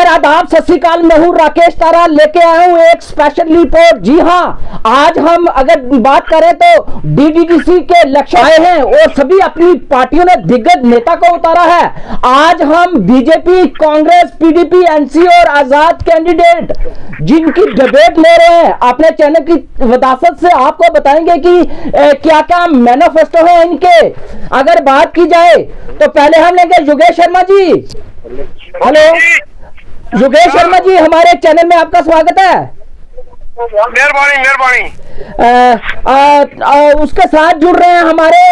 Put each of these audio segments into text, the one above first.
आदाब, सत श्री अकाल। मैं हूं राकेश तारा, लेके आया हूं एक स्पेशल रिपोर्ट। जी हां, आज हम अगर बात करें तो डीडीसी के लक्ष्य आए हैं और सभी अपनी पार्टियों ने दिग्गज नेता को उतारा है। आज हम बीजेपी, कांग्रेस, पीडीपी, एनसी और आजाद कैंडिडेट जिनकी डिबेट ले रहे हैं, अपने चैनल की वदासत से आपको बताएंगे कि क्या क्या मैनिफेस्टो है इनके। अगर बात की जाए तो पहले हम लेंगे योगेश शर्मा जी। हेलो योगेश शर्मा जी, हमारे चैनल में आपका स्वागत है। मेहरबानी मेहरबानी। उसके साथ जुड़ रहे हैं हमारे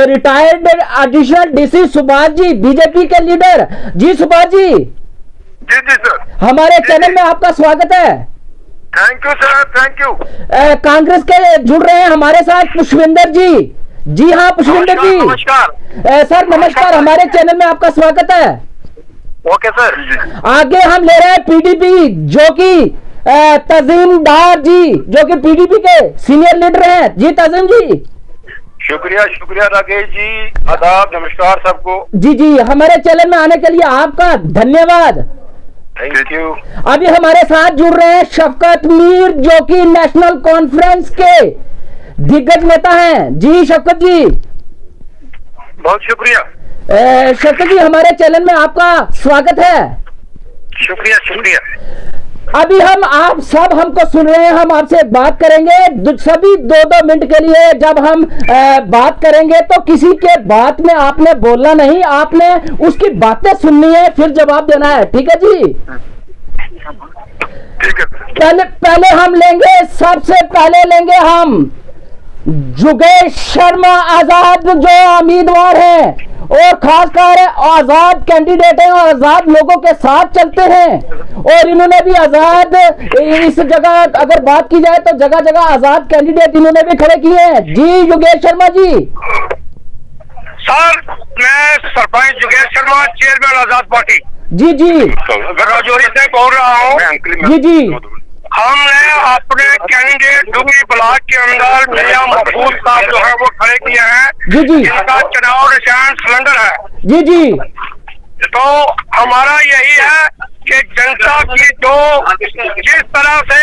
retired additional DC Subhash ji, BJP के लीडर। जी सुभाष जी। जी जी सर। हमारे चैनल में आपका स्वागत है। Thank you sir, thank you. Congress के जुड़ रहे हैं हमारे साथ पुष्पिंदर जी। जी हाँ पुष्पिंदर जी। नमस्कार सर नमस्कार, हमारे चैनल में आपका स्वागत है। Okay sir. आगे हम ले रहे हैं पीडीपी, जो कि तजीमदार जी, जो कि पीडीपी के सीनियर लीडर हैं। जी तजीम जी। शुक्रिया शुक्रिया राकेश जी। आदाब, नमस्कार सबको। जी जी, हमारे चैनल में आने के लिए आपका धन्यवाद। Thank you. अभी हमारे साथ जुड़ रहे हैं शफकत मीर, जो कि नेशनल कॉन्फ्रेंस के दिग्गज नेता हैं। जी शफकत जी। बहुत शुक्रिया। शफकत जी, हमारे चैनल में आपका स्वागत है। शुक्रिया शुक्रिया। अभी आप सब हमको सुन रहे हैं, हम आपसे बात करेंगे सभी 2-2 मिनट के लिए। जब हम बात करेंगे तो किसी के बात में आपने बोलना नहीं, आपने उसकी बातें सुननी है, फिर जवाब देना है। ठीक है जी। ठीक है। पहले हम लेंगे, सबसे पहले लेंगे हम योगेश शर्मा आजाद, जो उम्मीदवार है और खासकर आजाद कैंडिडेट हैं और आजाद लोगों के साथ चलते हैं। और इन्होंने भी आजाद, इस जगह अगर बात की जाए तो जगह जगह आजाद कैंडिडेट इन्होंने भी खड़े किए हैं। जी योगेश शर्मा जी। सर मैं सरपंच योगेश शर्मा, चेयरमैन आजाद पार्टी। जी जी। राजौरी से बोल रहा हूँ। जी जी। हमने अपने कैंडिडेट डुंगी ब्लॉक के अंदर मियां महफूज साहब जो है वो खड़े किए हैं। जी जी। जिनका चुनाव निशान सिलेंडर है। जी जी। तो हमारा यही है कि जनता की जो जिस तरह से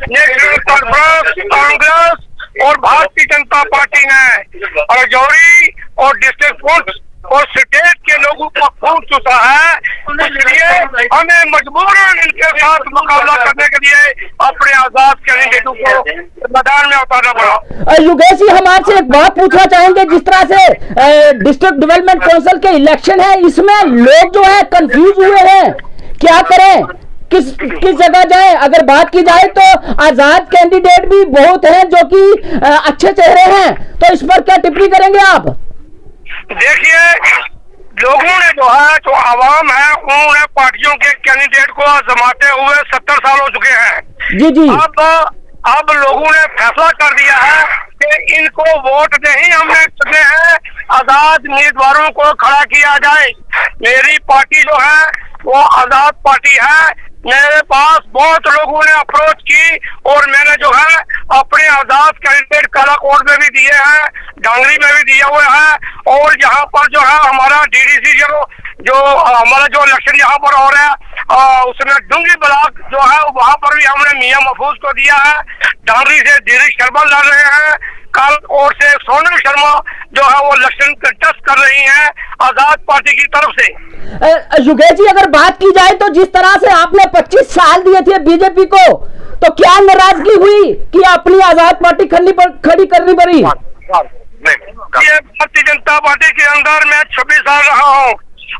नेशनल कॉन्फ्रेंस, कांग्रेस और भारतीय जनता पार्टी ने राजौरी और डिस्ट्रिक्ट पुंछ और स्टेट के लोगों को खून चूसा है, इसलिए हमें मजबूरन इनके साथ मुकाबला करने के लिए अपने आजाद कैंडिडेटों को मैदान में उतारना पड़ा। योगेश जी, हम आपसे एक बात पूछना चाहेंगे। जिस तरह से डिस्ट्रिक्ट डेवलपमेंट काउंसिल के इलेक्शन है, इसमें लोग जो है कंफ्यूज हुए हैं, क्या करें, किस जगह जाए। अगर बात की जाए तो आजाद कैंडिडेट भी बहुत हैं जो कि अच्छे चेहरे हैं, तो इस पर क्या टिप्पणी करेंगे आप? देखिए, लोगों ने जो है, जो आवाम है, उन्होंने पार्टियों के कैंडिडेट को आजमाते हुए 70 साल हो चुके हैं। जी जी। अब लोगों ने फैसला कर दिया है कि इनको वोट नहीं हमने चुने हैं, आजाद उम्मीदवारों को खड़ा किया जाए। मेरी पार्टी जो है वो आजाद पार्टी है। मेरे पास बहुत लोगों ने अप्रोच की और मैंने जो है अपने आजाद कैंडिडेट कालाकोट में भी दिए हैं, डांगरी में भी दिए हुए हैं। और यहाँ पर जो है हमारा डीडीसी जो हमारा जो इलेक्शन यहाँ पर हो रहा है, उसमें डुंगी ब्लॉक जो है वहाँ पर भी हमने मियां महफूज को दिया है। डांगरी से धीरेश शर्मा लड़ रहे हैं, कालाकोट से सोनम शर्मा जो है वो इलेक्शन कंटेस्ट कर रही है आजाद पार्टी की तरफ से। योगेश जी, अगर बात की जाए तो जिस तरह से आपने 25 साल दिए थे बीजेपी को, तो क्या नाराजगी हुई कि अपनी आजाद पार्टी खड़ी करनी पड़ी? भारतीय जनता पार्टी के अंदर मैं 26 साल रहा हूँ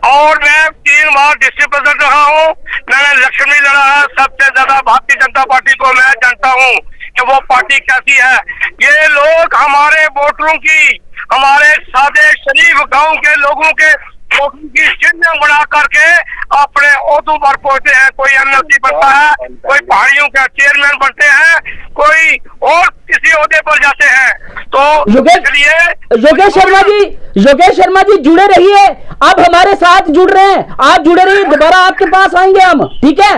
और मैं 3 बार डिस्ट्रिक्ट प्रेसिडेंट रहा हूँ। मैंने इलेक्शन भी लड़ा है। सबसे ज्यादा भारतीय जनता पार्टी को मैं जानता हूँ कि वो पार्टी कैसी है। ये लोग हमारे वोटरों की, हमारे सादे शरीफ गांव के लोगों के वोटों की चिन्ह बना करके अपने ओहदों पर पहुंचते हैं। कोई एमएलसी बनता है, कोई पहाड़ियों का चेयरमैन बनते हैं, कोई और किसी ओहदे पर जाते हैं। तो योगेश शर्मा जी जुड़े रहिए। अब हमारे साथ जुड़ रहे हैं, आप जुड़े रहिए, दोबारा आपके पास आएंगे हम। ठीक है,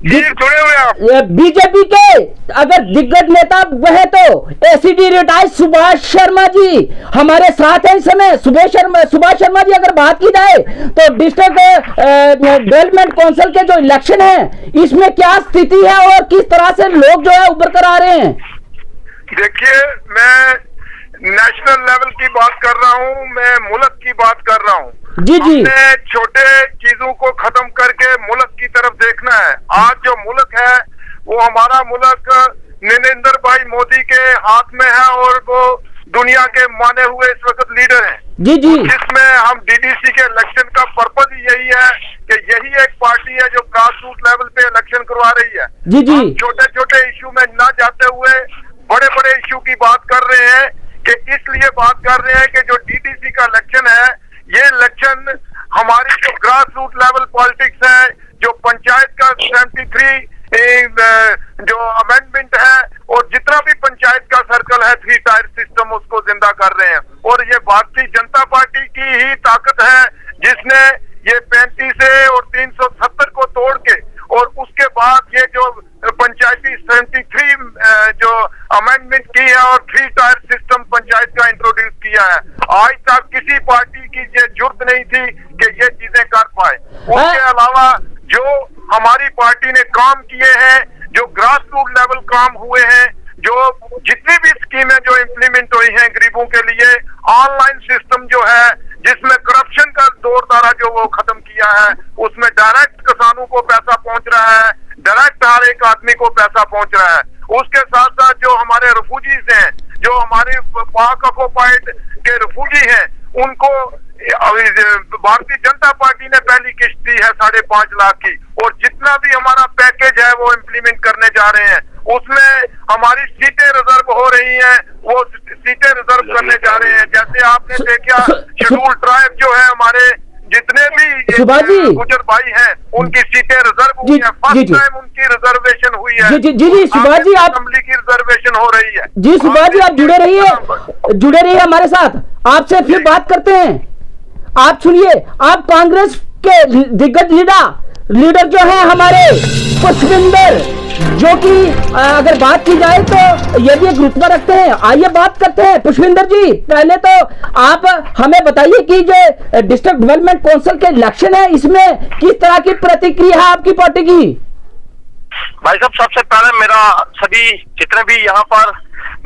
जुड़े हुए आप बीजेपी के अगर दिग्गज नेता वह तो एसीडी रिटायर्ड सुभाष शर्मा जी हमारे साथ हैं इस समय। सुभाष शर्मा जी, अगर बात की जाए तो डिस्ट्रिक्ट डेवलपमेंट काउंसिल के जो इलेक्शन है इसमें क्या स्थिति है और किस तरह से लोग जो है उभर कर आ रहे हैं? देखिए, मैं नेशनल लेवल की बात कर रहा हूँ, मैं मुल्क की बात कर रहा हूँ। जी जी, हमने छोटे चीजों को खत्म करके मुल्क की तरफ देखना है। आज जो मुल्क है वो हमारा मुल्क नरेंद्र भाई मोदी के हाथ में है और वो दुनिया के माने हुए इस वक्त लीडर हैं। जी जी, जिसमें हम डीडीसी के इलेक्शन का पर्पज ही यही है कि यही एक पार्टी है जो ग्रास रूट लेवल पे इलेक्शन करवा रही है। जी जी, छोटे छोटे इश्यू में ना जाते हुए बड़े बड़े इश्यू की बात कर रहे हैं कि इसलिए बात कर रहे हैं कि जो डीडीसी का इलेक्शन है ये इलेक्शन हमारी जो ग्रास रूट लेवल पॉलिटिक्स है, जो पंचायत का 73 जो अमेंडमेंट है और जितना भी पंचायत का सर्कल है 3 टायर सिस्टम उसको जिंदा कर रहे हैं। और ये भारतीय जनता पार्टी की ही ताकत है जिसने ये 35 और 370 को तोड़ के और उसके बाद ये जो पंचायती 73 जो अमेंडमेंट की है और 3 टायर सिस्टम पंचायत का इंट्रोड्यूस किया है। आज तक किसी पार्टी की ये जुर्त नहीं थी कि ये चीजें कर पाए। उसके अलावा जो हमारी पार्टी ने काम किए हैं, जो ग्रास रूट लेवल काम हुए हैं, जो जितनी भी स्कीमें जो इम्प्लीमेंट हुई हैं गरीबों के लिए, ऑनलाइन सिस्टम जो है जिसमें करप्शन का दौर दारा जो वो खत्म किया है, उसमें डायरेक्ट किसानों को पैसा पहुंच रहा है, डायरेक्ट हर एक आदमी को पैसा पहुंच रहा है। उसके साथ साथ जो हमारे रिफ्यूजीज हैं, जो हमारे पाक ऑक्युपाइड के रिफ्यूजी हैं, उनको भारतीय जनता पार्टी ने पहली किस्त दी है 5.5 लाख की। और जितना भी हमारा पैकेज है वो इम्प्लीमेंट करने जा रहे हैं। उसमें हमारी सीटें रिजर्व हो रही हैं, वो सीटें रिजर्व करने जा रहे हैं। जैसे आपने देखा शेड्यूल ट्राइब जो है हमारे जितने भी गुजर भाई हैं उनकी सीटें रिजर्व हुई है। फर्स्ट टाइम उनकी रिजर्वेशन हुई है। जी सुभाष जी, आप असेंबली की रिजर्वेशन हो रही है। जी सुभाष जी, आप जुड़े रहिए हमारे साथ, आपसे फिर बात करते हैं। आप सुनिए, आप कांग्रेस के दिग्गज लीडर जो है हमारे पुष्पिंदर, जो कि अगर बात की जाए तो ये भी एक रुतबा रखते हैं। आइए बात करते हैं पुष्पिंदर जी। पहले तो आप हमें बताइए कि जो डिस्ट्रिक्ट डेवलपमेंट काउंसिल के इलेक्शन है इसमें किस तरह की प्रतिक्रिया है आपकी पार्टी की? भाई साहब, सबसे पहले मेरा सभी जितने भी यहाँ पर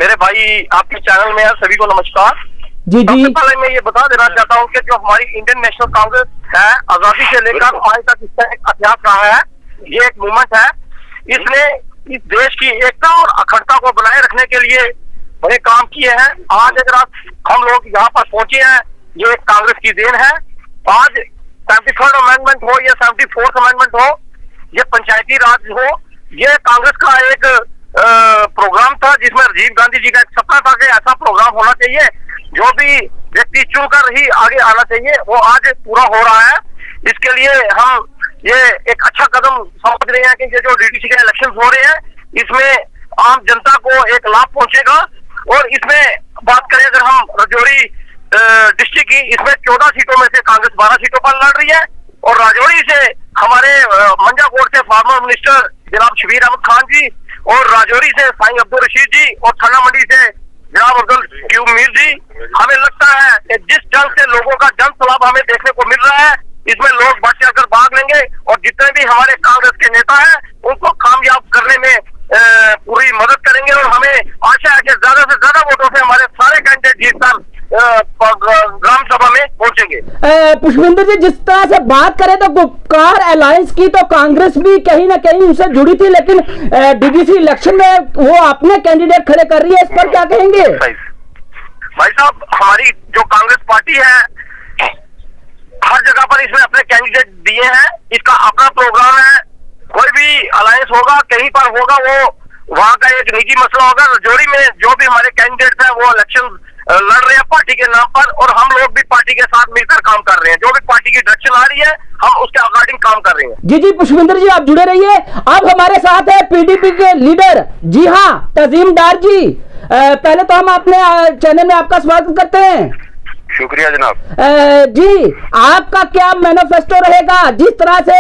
मेरे भाई आपके चैनल में है सभी को नमस्कार। जी जी, सबसे पहले मैं ये बता देना चाहता हूँ कि जो हमारी इंडियन नेशनल कांग्रेस है, आजादी से लेकर आज तक इसका एक इतिहास रहा है। ये एक मूवमेंट है, इसने इस देश की एकता और अखंडता को बनाए रखने के लिए बड़े काम किए हैं। आज अगर हम लोग यहाँ पर पहुंचे हैं, ये एक कांग्रेस की देन है। आज 73rd अमेंडमेंट हो या 74th अमेंडमेंट हो, ये पंचायती राज हो, ये कांग्रेस का एक प्रोग्राम था जिसमें राजीव गांधी जी का एक सपना था कि ऐसा प्रोग्राम होना चाहिए जो भी व्यक्ति चुनकर ही आगे आना चाहिए, वो आज पूरा हो रहा है। इसके लिए हम ये एक अच्छा कदम समझ रहे हैं कि ये जो डीडीसी के इलेक्शन हो रहे हैं इसमें आम जनता को एक लाभ पहुंचेगा। और इसमें बात करें अगर हम राजौरी डिस्ट्रिक्ट की, इसमें 14 सीटों में से कांग्रेस 12 सीटों पर लड़ रही है। और राजौरी से हमारे मंजाकोट से फार्मर मिनिस्टर जनाब शबीर अहमद खान जी, और राजौरी से साईं अब्दुल रशीद जी, और थाना मंडी से जनाब अब्दुल क्यूब मीर जी। हमें लगता है कि जिस ढंग से लोगों का जन सलाब हमें देखने को मिल रहा है, इसमें लोग बढ़ चढ़कर भाग लेंगे और जितने भी हमारे कांग्रेस के नेता हैं उनको कामयाब करने में पूरी मदद करेंगे। और हमें आशा है कि ज्यादा से ज्यादा वोटों से हमारे सारे कैंडिडेट जीतकर ग्राम सभा में पहुंचेंगे। पुष्पिंदर जी, जिस तरह से बात करें तो गुपकार अलायंस की तो कांग्रेस भी कहीं ना कहीं उनसे जुड़ी थी, लेकिन डीडीसी इलेक्शन में वो अपने कैंडिडेट खड़े कर रही है, इस पर क्या कहेंगे? भाई साहब, हमारी जो कांग्रेस पार्टी है हर जगह पर इसमें अपने कैंडिडेट दिए हैं, इसका अपना प्रोग्राम है। कोई भी अलायंस होगा, कहीं पर होगा, वो वहाँ का एक निजी मसला होगा। राजौरी में जो भी हमारे कैंडिडेट हैं वो इलेक्शन लड़ रहे हैं पार्टी के नाम पर, और हम लोग भी पार्टी के साथ मिलकर काम कर रहे हैं। जो भी पार्टी की डायरेक्शन आ रही है हम उसके अकॉर्डिंग काम कर रहे हैं। जी जी पुष्पिंदर जी, आप जुड़े रहिए। अब हमारे साथ है पीडीपी के लीडर, जी हाँ, तजीम डार जी। पहले तो हम अपने चैनल में आपका स्वागत करते हैं। शुक्रिया जनाब। जी, आपका क्या मैनिफेस्टो रहेगा? जिस तरह से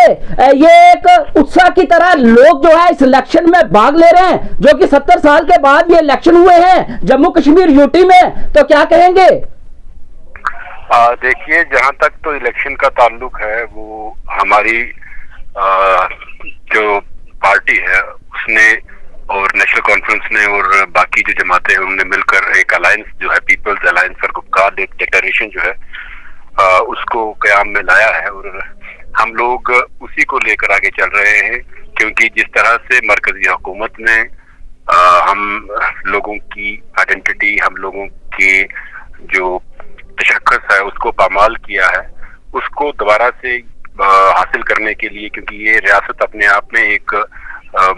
ये एक उत्साह की तरह लोग जो है इस इलेक्शन में भाग ले रहे हैं, जो कि 70 साल के बाद ये इलेक्शन हुए हैं जम्मू कश्मीर यूटी में, तो क्या कहेंगे? देखिए, जहां तक तो इलेक्शन का ताल्लुक है, वो हमारी जो पार्टी है उसने और नेशनल कॉन्फ्रेंस ने और बाकी जो जमातें हैं उन्होंने मिलकर एक अलायंस जो है, People's Alliance for Gupkar Declaration जो है उसको कयाम में लाया है और हम लोग उसी को लेकर आगे चल रहे हैं। क्योंकि जिस तरह से मरकजी हुकूमत ने हम लोगों की आइडेंटिटी, हम लोगों की जो तशक्कुस है उसको पामाल किया है, उसको दोबारा से हासिल करने के लिए, क्योंकि ये रियासत अपने आप में एक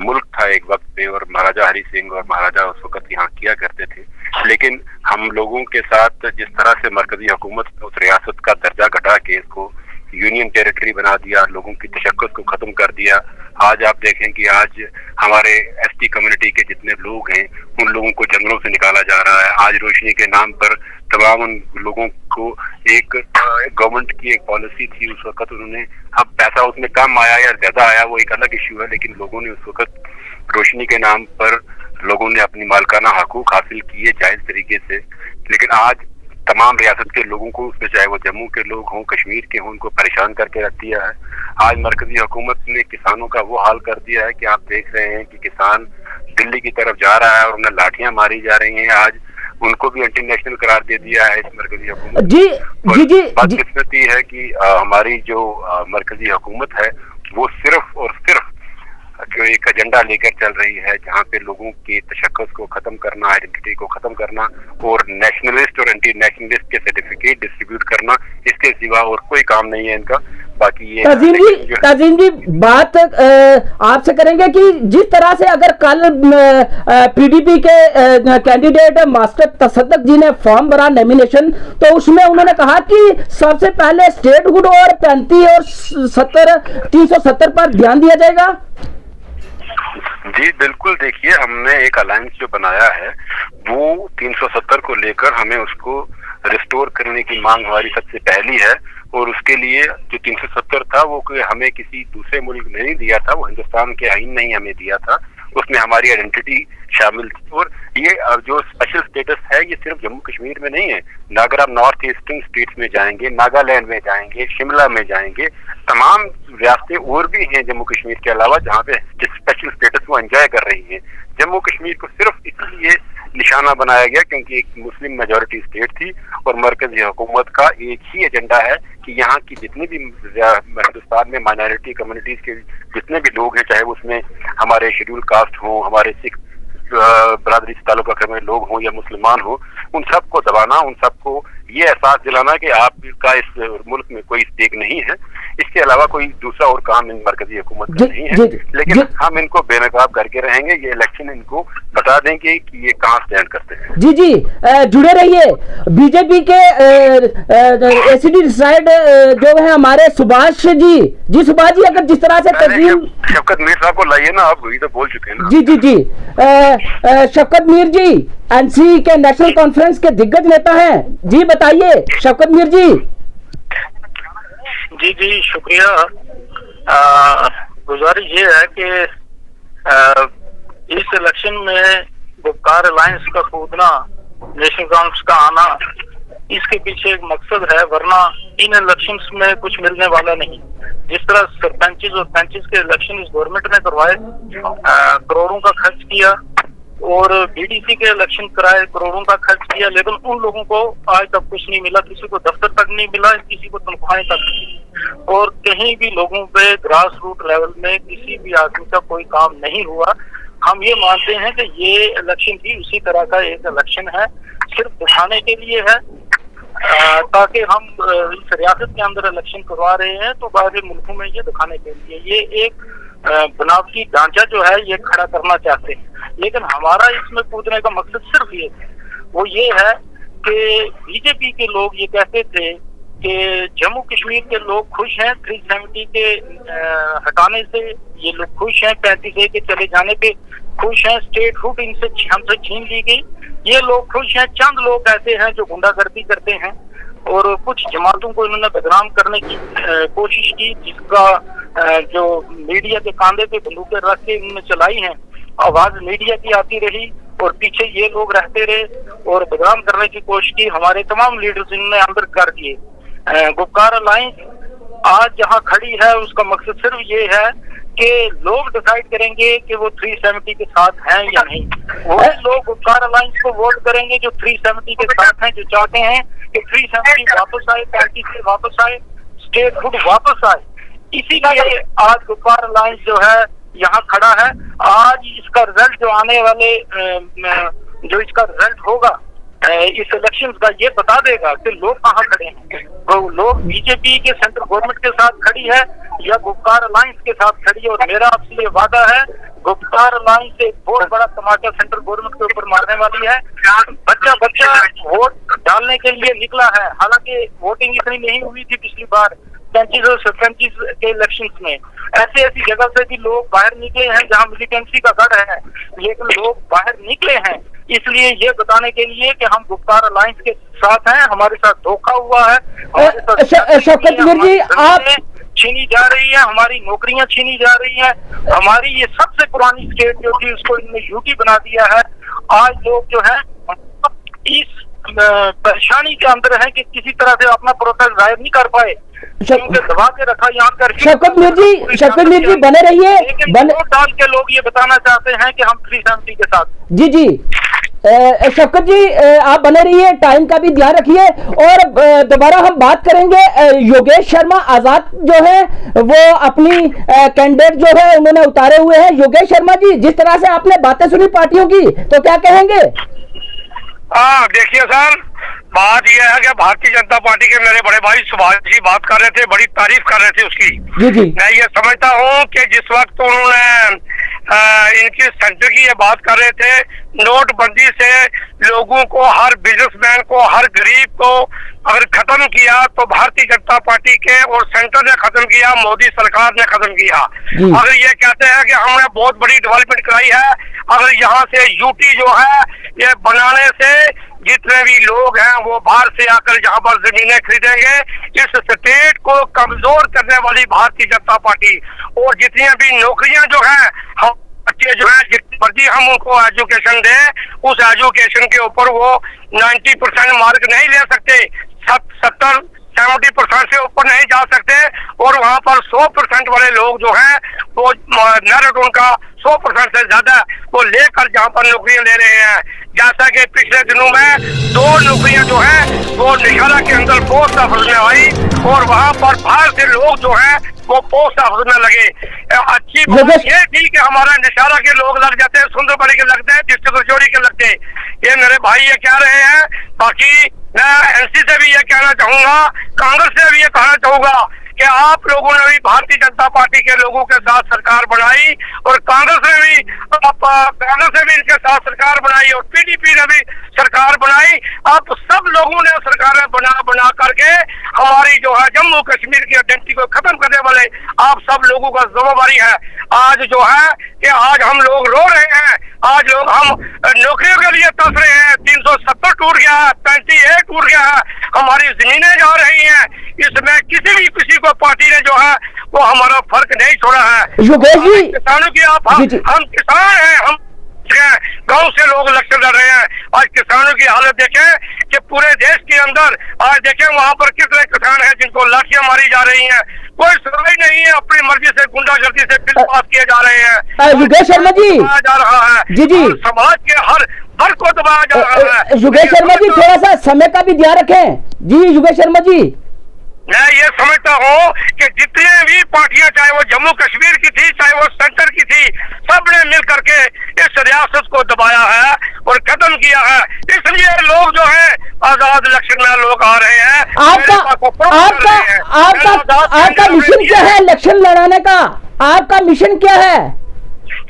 मुल्क था एक वक्त पे और महाराजा हरि सिंह और महाराजा उस वक्त यहाँ किया करते थे, लेकिन हम लोगों के साथ जिस तरह से मरकजी हुकूमत ने उस रियासत का दर्जा घटा के इसको यूनियन टेरिटरी बना दिया, लोगों की तशक्कुस को खत्म कर दिया। आज आप देखें कि आज हमारे एसटी कम्युनिटी के जितने लोग हैं उन लोगों को जंगलों से निकाला जा रहा है। आज रोशनी के नाम पर तमाम उन लोगों को एक गवर्नमेंट की एक पॉलिसी थी उस वक्त, उन्होंने, अब पैसा उसमें कम आया या ज्यादा आया वो एक अलग इश्यू है, लेकिन लोगों ने उस वक्त रोशनी के नाम पर लोगों ने अपनी मालकाना हकूक हासिल किए जायज तरीके से। लेकिन आज तमाम रियासत के लोगों को, उसमें चाहे वो जम्मू के लोग हों, कश्मीर के हों, उनको परेशान करके रख दिया है। आज मरकजी हुकूमत ने किसानों का वो हाल कर दिया है कि आप देख रहे हैं कि किसान दिल्ली की तरफ जा रहा है और उन्हें लाठियां मारी जा रही हैं। आज उनको भी इंटरनेशनल करार दे दिया है इस मरकजी हुकूमत। जी बदकिस्मती है कि हमारी जो मरकजी हुकूमत है वो सिर्फ और सिर्फ जो एक एजेंडा लेकर चल रही है, जहाँ पे लोगों की तशक्कुस को खत्म करना, आइडेंटिटी को खत्म करना और नेशनलिस्ट और एंटी नेशनलिस्ट के सर्टिफिकेट डिस्ट्रीब्यूट करना, इसके सिवा और कोई काम नहीं है इनका। बाकी ये ताजीम जी बात आपसे करेंगे कि जिस तरह से अगर कल पीडीपी के कैंडिडेट मास्टर तसद्दुक जी ने फॉर्म भरा नॉमिनेशन, तो उसमें उन्होंने कहा कि सबसे पहले स्टेटहुड और 35 और 370 पर ध्यान दिया जाएगा। जी बिल्कुल, देखिए हमने एक अलायंस जो बनाया है वो 370 को लेकर हमें उसको रिस्टोर करने की मांग हमारी सबसे पहली है और उसके लिए जो 370 था वो हमें किसी दूसरे मुल्क ने नहीं दिया था, वो हिंदुस्तान के आईन ने ही हमें दिया था, उसमें हमारी आइडेंटिटी शामिल थी। और ये जो स्पेशल स्टेटस है ये सिर्फ जम्मू कश्मीर में नहीं है, अगर आप नॉर्थ ईस्टर्न स्टेट्स में जाएंगे, नागालैंड में जाएंगे, शिमला में जाएंगे, तमाम रियासतें और भी हैं जम्मू कश्मीर के अलावा जहाँ पे स्पेशल स्टेटस वो एंजॉय कर रही हैं। जम्मू कश्मीर को सिर्फ इसलिए निशाना बनाया गया क्योंकि एक मुस्लिम मेजॉरिटी स्टेट थी और मरकजी हुकूमत का एक ही एजेंडा है कि यहाँ की जितनी भी हिंदुस्तान में माइनॉरिटी कम्युनिटीज के जितने भी लोग हैं, चाहे उसमें हमारे शेड्यूल कास्ट हों, हमारे सिख बरादरी से ताल्लुक रखने वाले लोग हों या मुसलमान हों, उन सबको दबाना, उन सबको ये एहसास दिलाना कि आपका इस मुल्क में कोई स्टेक नहीं है। इसके अलावा कोई दूसरा और काम इन मरकजी हुकूमत का नहीं है, लेकिन हम इनको बेनकाब करके रहेंगे। ये इलेक्शन इनको बता देंगे कि ये कहाँ स्टैंड करते हैं। जी जुड़े रहिए। बीजेपी के एसीडी डिसाइड जो है हमारे सुभाष जी सुभाष जी, अगर जिस तरह से तस्वीर शफकत मीर साहब को लाइए ना, आप वही तो बोल चुके हैं ना। जी शफकत मीर जी एनसी के नेशनल कॉन्फ्रेंस के दिग्गज नेता हैं, जी बताइए शफकत मीर जी। जी शुक्रिया। गुजारिश ये है कि इस इलेक्शन में गुपकार अलायंस का कूदना, नेशनल कॉन्फ्रेंस का आना, इसके पीछे एक मकसद है, वरना इन इलेक्शंस में कुछ मिलने वाला नहीं। जिस तरह सरपंचेस और पंचेस के इलेक्शन इस गवर्नमेंट ने करवाए, करोड़ों का खर्च किया, और बीडीसी के इलेक्शन कराए, करोड़ों का खर्च किया, लेकिन उन लोगों को आज तक कुछ नहीं मिला। किसी को दफ्तर तक नहीं मिला, किसी को तनख्वाहें तक नहीं, और कहीं भी लोगों पे ग्रास रूट लेवल में किसी भी आदमी का कोई काम नहीं हुआ। हम ये मानते हैं कि ये इलेक्शन भी उसी तरह का एक इलेक्शन है, सिर्फ दिखाने के लिए है, ताकि हम इस रियासत के अंदर इलेक्शन करवा रहे हैं तो बाहरी मुल्कों में ये दिखाने के लिए ये एक बनावटी ढांचा जो है ये खड़ा करना चाहते हैं। लेकिन हमारा इसमें कूदने का मकसद सिर्फ ये है, वो ये है कि बीजेपी के लोग ये कहते थे कि जम्मू कश्मीर के लोग खुश हैं 370 के हटाने से, ये लोग खुश हैं 35A के चले जाने पे खुश हैं, स्टेटहुड इनसे हमसे छीन ली गई, ये लोग खुश हैं। चंद लोग ऐसे हैं जो गुंडागर्दी करते हैं और कुछ जमातों को इन्होंने बदनाम करने की कोशिश की, जिसका जो मीडिया के कांधे पे बंदूकें रख के इन्होंने चलाई हैं। आवाज मीडिया की आती रही और पीछे ये लोग रहते रहे और बदनाम करने की कोशिश की। हमारे तमाम लीडर्स इन्होंने अंदर कर दिए। गुपकार अलायंस आज जहाँ खड़ी है उसका मकसद सिर्फ ये है कि लोग डिसाइड करेंगे कि वो 370 के साथ हैं या नहीं। वो लोग गुपकार अलायंस को वोट करेंगे जो 370 के साथ हैं, जो चाहते हैं कि 370 वापस आए, 35 वापस आए, स्टेटहुड वापस आए। इसीलिए आज गुपकार अलायंस जो है यहाँ खड़ा है। आज इसका रिजल्ट जो आने वाले जो इसका रिजल्ट होगा इस इलेक्शन का, ये बता देगा कि लोग कहाँ खड़े हैं। वो लोग बीजेपी के सेंट्रल गवर्नमेंट के साथ खड़ी है या गुपकार अलायंस के साथ खड़ी है। और मेरा आपसे ये वादा है, गुपकार अलायंस से एक बहुत बड़ा टमाटर सेंट्रल गवर्नमेंट के ऊपर मारने वाली है। बच्चा वोट डालने के लिए निकला है। हालांकि वोटिंग इतनी नहीं हुई थी पिछली बार 35 और 37 के इलेक्शन में। ऐसी जगह से भी लोग बाहर निकले हैं जहां मिलिटेंसी का गढ़ है, लेकिन लोग बाहर निकले हैं इसलिए ये बताने के लिए कि हम गुपकार अलायंस के साथ हैं। हमारे साथ धोखा हुआ है। शौकत मीर जी, आप छीनी जा रही है, हमारी नौकरियां छीनी जा रही है। हमारी ये सबसे पुरानी स्टेट जो थी उसको इन्होंने यूटी बना दिया है। आज लोग जो है इस परेशानी के अंदर है कि किसी तरह से अपना प्रोटेस्ट जाहिर नहीं कर पाए, क्योंकि दबा के रखा यहाँ कर। शौकत मीर जी बने रहिए। वोट डाल के लोग ये बताना चाहते हैं कि हम 370 के साथ। जी शौकत जी आप बने रहिए, टाइम का भी ध्यान रखिए। और दोबारा हम बात करेंगे योगेश शर्मा आजाद जो है वो अपनी कैंडिडेट जो है उन्होंने उतारे हुए हैं। योगेश शर्मा जी, जिस तरह से आपने बातें सुनी पार्टियों की, तो क्या कहेंगे? देखिए सर, बात यह है कि भारतीय जनता पार्टी के मेरे बड़े भाई सुभाष जी बात कर रहे थे, बड़ी तारीफ कर रहे थे उसकी। जी। मैं ये समझता हूँ कि जिस वक्त उन्होंने इनकी सेंटर की ये बात कर रहे थे, नोटबंदी से लोगों को, हर बिजनेसमैन को, हर गरीब को अगर खत्म किया तो भारतीय जनता पार्टी के और सेंटर ने खत्म किया, मोदी सरकार ने खत्म किया। अगर ये कहते हैं कि हमने बहुत बड़ी डेवलपमेंट कराई है, अगर यहाँ से यूटी जो है ये बनाने से जितने भी लोग हैं वो बाहर से आकर यहाँ पर जमीनें खरीदेंगे, इस स्टेट को कमजोर करने वाली भारतीय जनता पार्टी। और जितनी भी नौकरियां जो है, हम बच्चे जो है जितनी मर्जी हम उनको एजुकेशन दें, उस एजुकेशन के ऊपर वो 90% मार्क नहीं ले सकते, 70-70% से ऊपर नहीं जा सकते। और वहाँ पर 100% वाले लोग जो हैं वो मेरिट उनका 100% से ज्यादा वो लेकर जहाँ पर नौकरियां ले रहे हैं। जैसा कि पिछले दिनों में 2 नौकरियां जो है वो निशाला के अंदर पोस्ट ऑफिस में आई और वहाँ पर बाहर से लोग जो है वो पोस्ट ऑफिस में लगे। अच्छी बात ये थी कि हमारा निशाला के लोग लग जाते हैं, सुंदरबनी के लगते हैं, डिस्ट्रिक्ट चोरी के लगते हैं। ये मेरे भाई ये कह रहे हैं। बाकी मैं एनसी से भी ये कहना चाहूंगा, कांग्रेस से भी ये कहना चाहूंगा कि आप लोगों ने भी भारतीय जनता पार्टी के लोगों के साथ सरकार बनाई और कांग्रेस ने भी इनके साथ सरकार बनाई और पीडीपी ने भी सरकार बनाई। आप सब लोगों ने सरकारें बना करके हमारी जो है जम्मू कश्मीर की आइडेंटिटी को खत्म करने वाले आप सब लोगों का जिम्मेवारी है। आज जो है कि आज हम लोग रो रहे हैं, आज लोग हम नौकरियों के लिए तरस रहे हैं। 370 टूट गया है, 35 टूट गया है, हमारी जमीनें जा रही हैं। इसमें किसी को पार्टी ने जो है वो हमारा फर्क नहीं छोड़ा है। योगेश जी, किसानों की हम किसान हैं, हम गांव से लोग इलेक्शन लड़ रहे हैं। आज किसानों की हालत देखें कि पूरे देश के अंदर आज देखें वहाँ पर कितने किसान हैं जिनको लाठियां मारी जा रही हैं, कोई सुनवाई नहीं है, अपनी मर्जी से गुंडागर्दी से बिल पास किए जा रहे हैं। योगेश शर्मा जी जा रहा है जी समाज के हर वर्ग को दबाया जा रहा है। योगेश शर्मा जी थोड़ा सा समय का भी ध्यान रखें। जी योगेश शर्मा जी, मैं ये समझता हूँ कि जितने भी पार्टियां, चाहे वो जम्मू कश्मीर की थी, चाहे वो सेंटर की थी, सबने मिल करके इस रियासत को दबाया है और खत्म किया है। इसलिए लोग जो है आजाद इलेक्शन में लोग आ रहे हैं। आपका मिशन क्या है इलेक्शन लड़ाने का? आपका मिशन क्या है?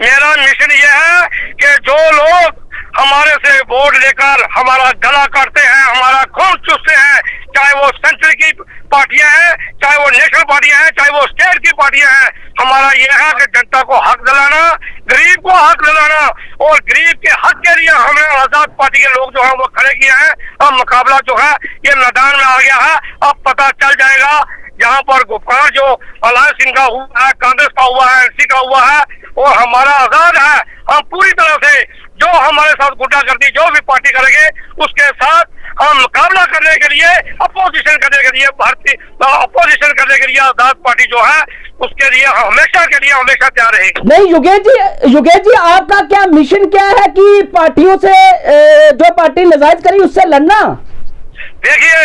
मेरा मिशन ये है कि जो लोग हमारे से वोट लेकर हमारा गला काटते हैं, हमारा खून चूसते हैं, चाहे वो सेंटर की पार्टियां हैं, चाहे वो नेशनल पार्टियां हैं, चाहे वो स्टेट की पार्टियां हैं। हमारा ये है कि जनता को हक दिलाना, गरीब को हक दिलाना, और गरीब के हक के लिए हमने आजाद पार्टी के लोग जो है वो खड़े किए हैं। अब मुकाबला जो है ये मैदान में आ गया है। अब पता चल जाएगा यहाँ पर गुफकार जो अलायंस इनका हुआ है, कांग्रेस का हुआ है, एनसी का हुआ है, और हमारा आजाद है। हम पूरी तरह से जो हमारे साथ गुंडागर्दी जो भी पार्टी करेंगे उसके साथ हम मुकाबला करने के लिए, अपोजिशन करने के लिए, भारतीय अपोजिशन करने के लिए आजाद पार्टी जो है उसके लिए हमेशा के लिए हमेशा तैयार रहेगी। नहीं योगेश जी आपका क्या मिशन क्या है कि पार्टियों से जो पार्टी नजायज करी उससे लड़ना? देखिए,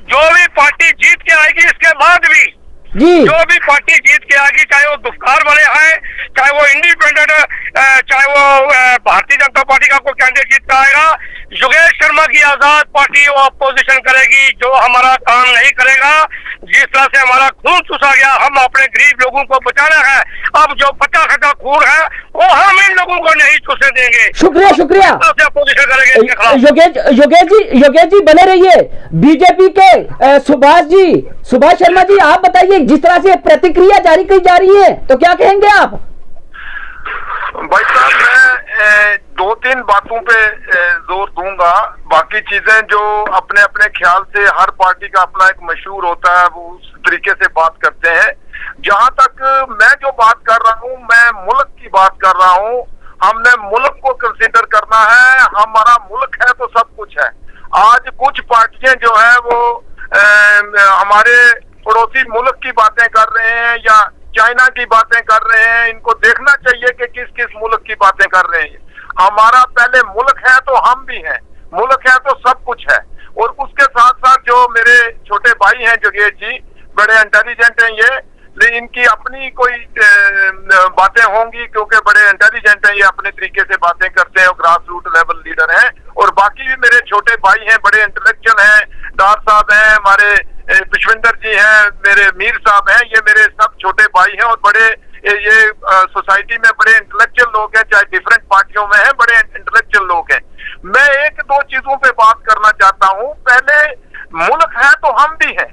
जो भी पार्टी जीत के आएगी इसके बाद भी जी, जो भी पार्टी जीत के आएगी, चाहे वो गुफ्तार वाले हैं, चाहे वो इंडिपेंडेंट, चाहे वो भारतीय जनता पार्टी का कोई कैंडिडेट जीत का आएगा, योगेश शर्मा की आजाद पार्टी वो अपोजिशन करेगी। जो हमारा काम नहीं करेगा, जिस तरह से हमारा खून चूसा गया, हम अपने गरीब लोगों को बचाना है। अब जो 50 खून है वो हम इन लोगों को नहीं चूसने देंगे। शुक्रिया अपोजिशन करेंगे इसके खिलाफ। योगेश जी बने रहिए। बीजेपी के सुभाष शर्मा जी आप बताइए, जिस तरह से प्रतिक्रिया जारी की जा रही है तो क्या कहेंगे आप? भाई साहब, मैं 2-3 बातों पे जोर दूंगा। बाकी चीजें जो अपने अपने ख्याल से हर पार्टी का अपना एक मशहूर होता है, वो उस तरीके से बात करते हैं। जहां तक मैं जो बात कर रहा हूं, मैं मुल्क की बात कर रहा हूं। हमने मुल्क को कंसीडर करना है। हमारा मुल्क है तो सब कुछ है। आज कुछ पार्टियां जो है वो हमारे पड़ोसी मुल्क की बातें कर रहे हैं या चाइना की बातें कर रहे हैं। इनको देखना चाहिए कि किस किस मुल्क की बातें कर रहे हैं। हमारा पहले मुल्क है तो हम भी हैं, मुल्क है तो सब कुछ है। और उसके साथ साथ जो मेरे छोटे भाई हैं योगेश जी, बड़े इंटेलिजेंट हैं ये, लेकिन इनकी अपनी कोई बातें होंगी क्योंकि बड़े इंटेलिजेंट हैं ये, अपने तरीके से बातें करते हैं और ग्रास रूट लेवल लीडर हैं। और बाकी भी मेरे छोटे भाई हैं, बड़े इंटेलेक्चुअल हैं, डार साहब हैं, हमारे पुष्पिंदर जी हैं, मेरे मीर साहब हैं, ये मेरे सब छोटे भाई हैं और बड़े ये सोसाइटी में बड़े इंटेलेक्चुअल लोग हैं, चाहे डिफरेंट पार्टियों में हैं, बड़े इंटेलेक्चुअल लोग हैं। मैं 1-2 चीजों पे बात करना चाहता हूं। पहले, मुल्क है तो हम भी हैं।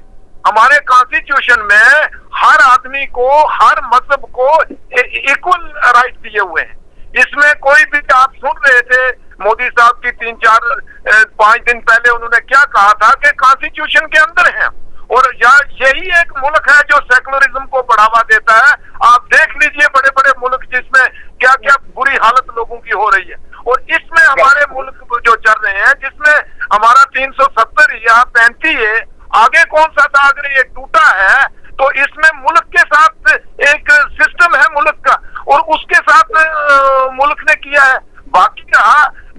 हमारे कॉन्स्टिट्यूशन में हर आदमी को, हर मजहब को इक्वल राइट दिए हुए हैं। इसमें कोई भी, आप सुन रहे थे मोदी साहब की 3-4-5 दिन पहले उन्होंने क्या कहा था कि कॉन्स्टिट्यूशन के अंदर है। और यही एक मुल्क है जो सेकुलरिज्म को बढ़ावा देता है। आप देख लीजिए बड़े बड़े मुल्क जिसमें क्या क्या बुरी हालत लोगों की हो रही है, और इसमें हमारे मुल्क जो चल रहे हैं जिसमें हमारा 370 या 35 है, आगे कौन सा था? अगर ये टूटा है तो इसमें मुल्क के साथ एक सिस्टम है मुल्क का, और उसके साथ मुल्क ने किया है। बाकी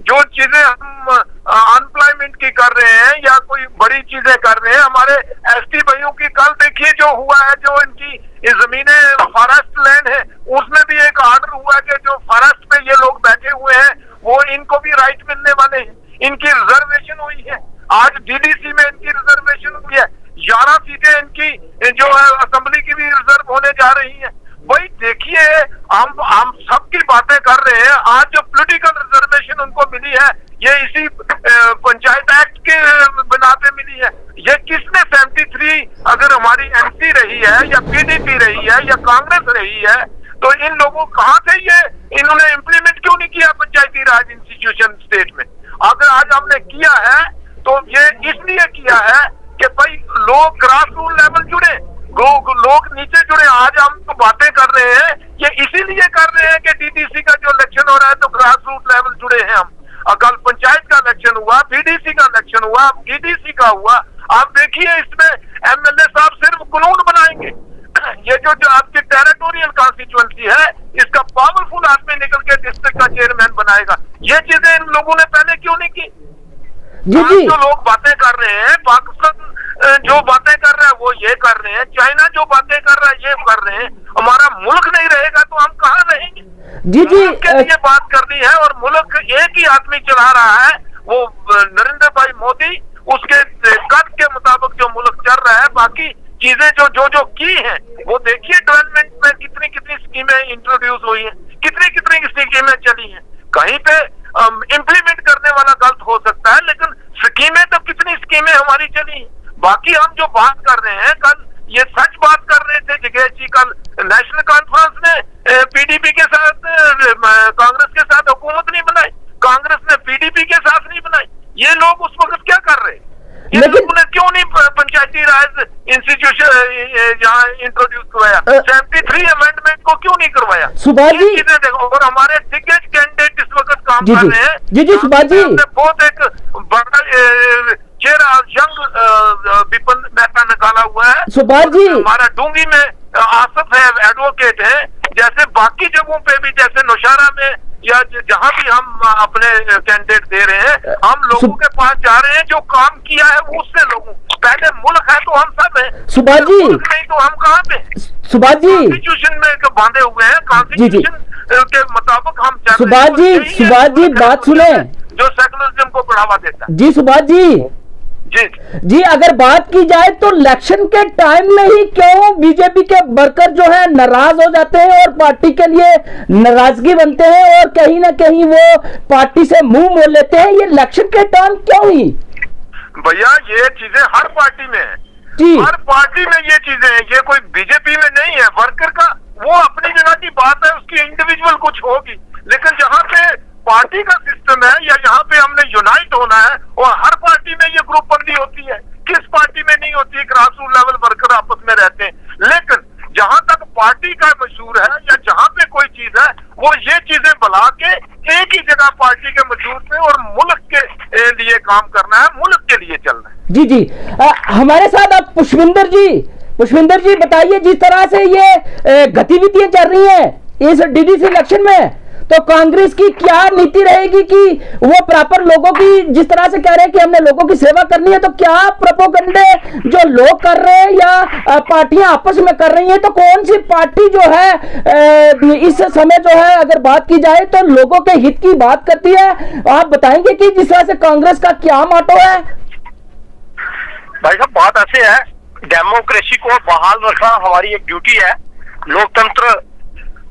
जो चीजें हम अनएम्प्लॉयमेंट की कर रहे हैं या कोई बड़ी चीजें कर रहे हैं, हमारे एसटी भाइयों की कल देखिए जो हुआ है, जो इनकी जमीनें फॉरेस्ट लैंड है, उसमें भी एक ऑर्डर हुआ है कि जो फॉरेस्ट पे ये लोग बैठे हुए हैं वो इनको भी राइट मिलने वाले हैं। इनकी रिजर्वेशन हुई है। आज डीडीसी में इनकी रिजर्वेशन हुई है। 11 सीटें इनकी जो है असेंबली की भी रिजर्व होने जा रही है। भाई देखिए, हम सबकी बातें कर रहे हैं। आज जो पॉलिटिकल रिजर्वेशन उनको मिली है, ये इसी पंचायत एक्ट के बिना पे मिली है। ये किसने 73 अगर हमारी एमसी रही है या पीडीपी रही है या कांग्रेस रही है, तो इन लोगों कहां से ये इन्होंने इम्प्लीमेंट क्यों नहीं किया पंचायती राज इंस्टीट्यूशन स्टेट में? अगर आज हमने किया है तो ये इसलिए किया है कि भाई लोग ग्रास रूट लेवल जुड़े, लोग नीचे जुड़े। आज हम तो बातें कर रहे हैं, ये इसीलिए कर रहे हैं कि डीडीसी का जो इलेक्शन हो रहा है तो ग्रास रूट लेवल जुड़े हैं हम। कल पंचायत का इलेक्शन हुआ, बीडीसी का इलेक्शन हुआ, डीडीसी का हुआ। आप देखिए इसमें एमएलए साहब सिर्फ कानून बनाएंगे। ये जो आपकी टेरिटोरियल कॉन्स्टिट्यूएंसी है, इसका पावरफुल आदमी निकल के डिस्ट्रिक्ट का चेयरमैन बनाएगा। ये चीजें इन लोगों ने पहले क्यों नहीं की? जो लोग बातें कर रहे हैं, पाकिस्तान जो बातें कर रहा है वो ये कर रहे हैं, चाइना जो बातें कर रहा है ये कर रहे हैं। हमारा मुल्क नहीं रहेगा तो हम कहाँ रहेंगे? मुल्क के लिए बात करनी है, और मुल्क एक ही आदमी चला रहा है, वो नरेंद्र भाई मोदी। उसके कद के मुताबिक जो मुल्क चल रहा है, बाकी चीजें जो की हैं वो देखिए। डेवलपमेंट में कितनी कितनी स्कीमें इंट्रोड्यूस हुई हैं, कितनी स्कीमें चली हैं। कहीं पे इम्प्लीमेंट करने वाला गलत हो सकता है, लेकिन स्कीमें तो कितनी स्कीमें हमारी चली हैं। बाकी हम जो बात कर रहे हैं, कल ये सच बात कर रहे थे जगेश जी, कल नेशनल कॉन्फ्रेंस में पीडीपी के साथ, कांग्रेस के साथ हुकूमत नहीं बनाई, कांग्रेस ने पीडीपी के साथ नहीं बनाई। ये लोग उस वक्त क्या कर रहे हैं? ये लोगों ने क्यों नहीं पंचायती राज इंस्टीट्यूशन यहाँ इंट्रोड्यूस करवाया? 73 अमेंडमेंट को क्यों नहीं करवाया? सुभाष जी चीजें देखो, और हमारे दिग्गज कैंडिडेट इस वक्त काम कर रहे हैं। जी सुभाष जी, बहुत एक बड़ा चेहरा यंग विपिन मेहता निकाला हुआ है सुभाष जी। हमारा डूंगी में आसफ है, एडवोकेट है। जैसे बाकी जगहों पे भी, जैसे नौशहरा में या जहां भी हम अपने कैंडिडेट दे रहे हैं, हम लोगों के पास जा रहे हैं जो काम किया है वो उससे लोगों। पहले मुल्क है तो हम सब हैं, सुभाष जी। नहीं तो हम कहाँ पे? सुभाष जी कॉन्स्टिट्यूशन में बांधे हुए हैं, कॉन्स्टिट्यूशन के मुताबिक हम चल रहे हैं। सुभाष जी बात सुने, जो सेकुलरिज्म को बढ़ावा देता है। जी सुभाष जी, अगर बात की जाए तो इलेक्शन के टाइम में ही क्यों बीजेपी के वर्कर जो है नाराज हो जाते हैं और पार्टी के लिए नाराजगी बनते हैं और कहीं ना कहीं वो पार्टी से मुंह मोड़ लेते हैं? ये इलेक्शन के टाइम क्यों ही? भैया ये चीजें हर पार्टी में है जी, हर पार्टी में ये चीजें हैं। ये कोई बीजेपी में नहीं है। वर्कर का वो अपनी जगह की बात है, उसकी इंडिविजुअल कुछ होगी, लेकिन जहाँ पे पार्टी का सिस्टम है या यहाँ पे हमने यूनाइट होना है, और हर पार्टी में ये ग्रुप बंदी होती है। किस पार्टी में नहीं होती? ग्रास रूट लेवल वर्कर आपस में रहते हैं। लेकिन जहाँ तक पार्टी का मशहूर है या जहाँ पे कोई चीज है, वो ये चीजें बुला के एक ही जगह पार्टी के मशहूर पे और मुल्क के लिए काम करना है, मुल्क के लिए चलना है। जी हमारे साथ अब पुष्पिंदर जी बताइए, जिस तरह से ये गतिविधियां चल रही हैं इस डीडीसी इलेक्शन में, तो कांग्रेस की क्या नीति रहेगी कि वो प्रॉपर लोगों की, जिस तरह से कह रहे हैं कि हमने लोगों की सेवा करनी है, तो क्या प्रोपोगंडे जो लोग कर रहे हैं या पार्टियां आपस में कर रही हैं, तो कौन सी पार्टी जो है इस समय जो है अगर बात की जाए तो लोगों के हित की बात करती है? आप बताएंगे कि जिस तरह से कांग्रेस का क्या मोटो है? भाई साहब बात ऐसे है, डेमोक्रेसी को बहाल रखना हमारी एक ड्यूटी है। लोकतंत्र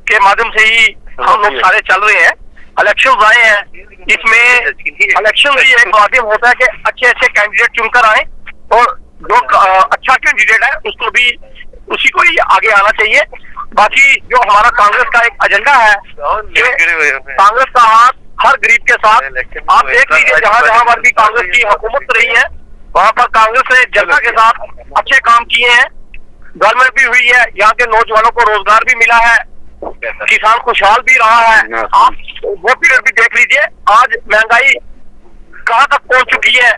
के माध्यम से ही हम लोग सारे चल रहे हैं। इलेक्शन आए हैं, इसमें इलेक्शन भी एक माध्यम होता है कि अच्छे अच्छे कैंडिडेट चुनकर आए, और जो अच्छा कैंडिडेट है उसको भी उसी को ही आगे आना चाहिए। बाकी जो हमारा कांग्रेस का एक एजेंडा है, कांग्रेस का हाथ हर गरीब के साथ। आप देख लीजिए जहाँ जहाँ पर भी कांग्रेस की हुकूमत रही है, वहाँ पर कांग्रेस ने जनता के साथ अच्छे काम किए हैं। गवर्नमेंट भी हुई है, यहाँ के नौजवानों को रोजगार भी मिला है, किसान खुशहाल भी रहा है। आप वो पीरियड भी देख लीजिए, आज महंगाई कहाँ तक पहुंच चुकी है,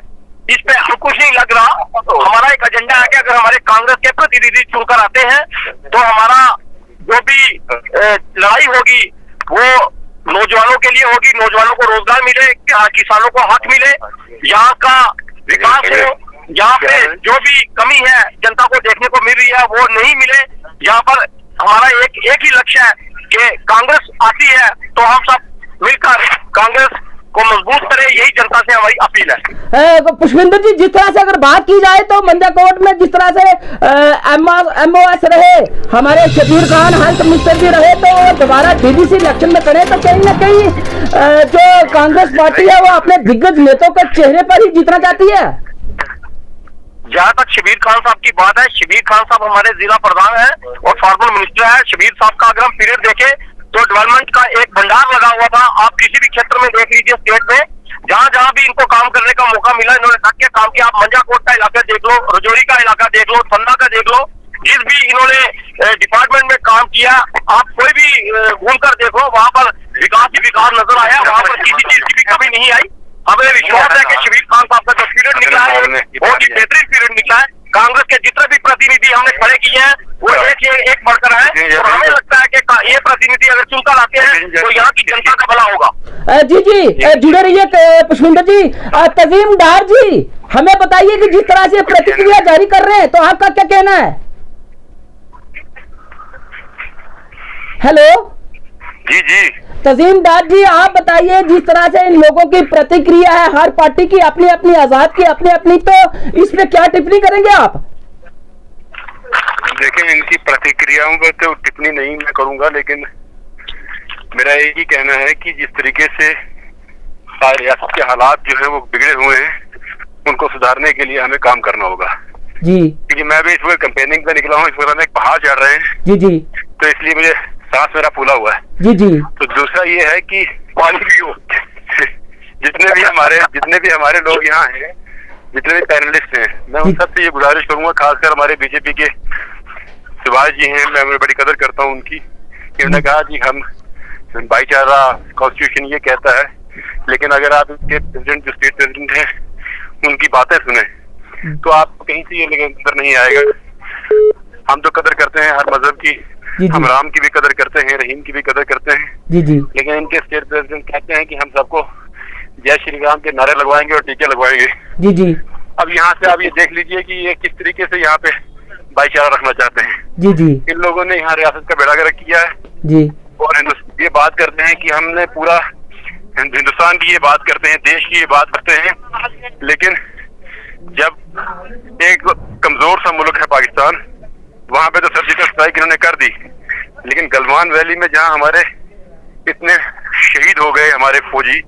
इस पे कुछ नहीं लग रहा। हमारा एक एजेंडा है कि अगर हमारे कांग्रेस के प्रतिनिधि चुनकर आते हैं तो हमारा जो भी लड़ाई होगी वो नौजवानों के लिए होगी, नौजवानों को रोजगार मिले, किसानों को हक मिले, यहाँ का विकास हो, यहाँ पे जो भी कमी है जनता को देखने को मिल रही है वो नहीं मिले। यहाँ पर हमारा एक ही लक्ष्य है कि कांग्रेस आती है तो हम सब मिलकर कांग्रेस को मजबूत करें, यही जनता से हमारी अपील है। पुष्पिंदर जी, जिस तरह से अगर बात की जाए तो मंजाकोट में जिस तरह से MOS रहे, हमारे शबीर खान हेल्थ मिनिस्टर भी रहे, तो दोबारा डीडीसी इलेक्शन में करें तो कहीं ना कहीं जो कांग्रेस पार्टी है वो अपने दिग्गज नेताओं के चेहरे पर ही जीतना चाहती है। जहाँ तक शबीर खान साहब की बात है, शबीर खान साहब हमारे जिला प्रधान है और फॉर्मल मिनिस्टर है। शबीर साहब का अगर हम पीरियड देखें तो डेवलपमेंट का एक भंडार लगा हुआ था। आप किसी भी क्षेत्र में देख लीजिए स्टेट में, जहाँ जहाँ भी इनको काम करने का मौका मिला इन्होंने थक के काम किया। आप मंजाकोट का इलाका देख लो, रजौरी का इलाका देख लो, थंदा का देख लो, जिस भी इन्होंने डिपार्टमेंट में काम किया आप कोई भी घूम कर देखो, वहाँ पर विकास ही विकास नजर आया, वहाँ पर किसी चीज की भी कमी नहीं आई। हमें विश्वास है कि शबीर खान साहब का जो पीरियड निकला है बहुत ही बेहतरीन पीरियड निकला है। कांग्रेस के जितने भी प्रतिनिधि हमने खड़े किए हैं वो एक बढ़कर है, और हमें लगता है कि ये प्रतिनिधि अगर चुनकर आते हैं तो यहाँ की जनता का भला होगा। जी जुड़े रहिए पुष्पिंदर जी। तजीम डार जी, हमें बताइए कि जिस तरह से प्रतिक्रिया जारी कर रहे हैं तो आपका क्या कहना है? हेलो जी तजीम डार जी, आप बताइए जिस तरह से इन लोगों की प्रतिक्रिया है, हर पार्टी की अपनी अपनी आजाद की अपनी अपनी, तो इस पे क्या टिप्पणी करेंगे आप? देखिए इनकी प्रतिक्रियाओं पर तो टिप्पणी नहीं मैं करूंगा, लेकिन मेरा एक ही कहना है कि जिस तरीके से रियासत के हालात जो है वो बिगड़े हुए हैं उनको सुधारने के लिए हमें काम करना होगा। जी क्योंकि मैं भी इस वक्त कैंपेनिंग पे निकला हूँ, इस वक्त हम एक पहाड़ चढ़ रहे हैं, जी जी तो इसलिए मुझे सांस मेरा फूला हुआ है। जी जी तो दूसरा ये है कि पानी भी हो जितने भी हमारे लोग यहाँ हैं, जितने भी पैनलिस्ट हैं, मैं उन सबसे ये गुजारिश करूंगा, खासकर हमारे बीजेपी के सुभाष जी हैं, मैं बड़ी कदर करता हूँ उनकी, कि उन्होंने कहा जी हम भाईचारा कॉन्स्टिट्यूशन ये कहता है, लेकिन अगर आप इसके प्रेसिडेंट जो स्टेट प्रेसिडेंट हैं उनकी बातें सुने तो आपको कहीं से ये अंदर नहीं आएगा। हम तो कदर करते हैं हर मजहब की, हम राम की भी कदर करते हैं, रहीम की भी कदर करते हैं, जी जी, लेकिन इनके स्टेट प्रेसिडेंट कहते हैं कि हम सबको जय श्री राम के नारे लगवाएंगे और टीके लगवाएंगे। जी जी, अब यहाँ से आप ये देख लीजिए कि ये किस तरीके से यहाँ पे भाईचारा रखना चाहते हैं। जी जी, इन लोगों ने यहाँ रियासत का बेड़ा गर्क किया है जी, और ये बात करते हैं कि हमने पूरा हिंदुस्तान की ये बात करते हैं, देश की ये बात करते हैं, लेकिन जब एक कमजोर सा मुल्क है पाकिस्तान, वहां पे तो सर्जिकल स्ट्राइक इन्होंने कर दी, लेकिन गलवान वैली में जहां हमारे इतने शहीद हो गए हमारे फौजी,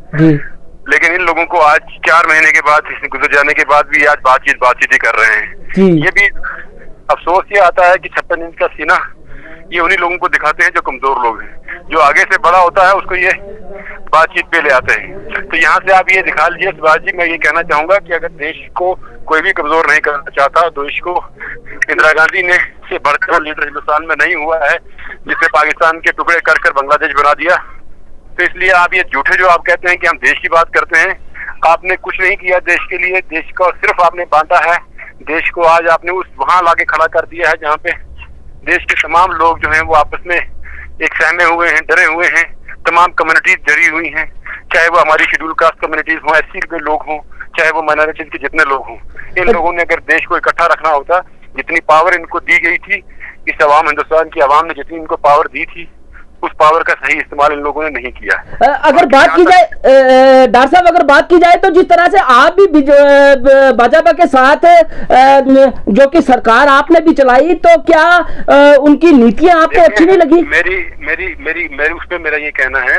लेकिन इन लोगों को आज 4 महीने के बाद गुजर जाने के बाद भी आज बातचीत ही कर रहे हैं। ये भी अफसोस ये आता है कि 56 इंच का सीना ये उन्हीं लोगों को दिखाते हैं जो कमजोर लोग हैं, जो आगे से बड़ा होता है उसको ये बातचीत पे ले आते हैं। तो यहाँ से आप ये दिखा लीजिए सुभाष जी, मैं ये कहना चाहूंगा कि अगर देश को कोई भी कमजोर नहीं करना चाहता, देश को इंदिरा गांधी ने से बढ़कर लीडर हिंदुस्तान में नहीं हुआ है, जिसने पाकिस्तान के टुकड़े कर बांग्लादेश बना दिया। तो इसलिए आप ये झूठे जो आप कहते हैं कि हम देश की बात करते हैं, आपने कुछ नहीं किया देश के लिए, देश को सिर्फ आपने बांटा है, देश को आज आपने वहां लाके खड़ा कर दिया है जहाँ पे देश के तमाम लोग जो हैं वो आपस में एक सहमे हुए हैं, डरे हुए हैं, तमाम कम्युनिटीज डरी हुई हैं, चाहे वो हमारी शेड्यूल कास्ट कम्युनिटीज हों, एससी के लोग हों, चाहे वो माइनॉरिटीज के जितने लोग हों। इन लोगों ने अगर देश को इकट्ठा रखना होता, जितनी पावर इनको दी गई थी, इस अवाम हिंदुस्तान की अवाम ने जितनी इनको पावर दी थी, उस पावर का सही इस्तेमाल इन लोगों ने नहीं किया। अगर बात की जाए डॉक्टर साहब, अगर बात की जाए तो जिस तरह से आप भी भाजपा के साथ जो कि सरकार आपने भी चलाई, तो क्या उनकी नीतियां आपको अच्छी नहीं लगी? मेरी उस पर मेरा ये कहना है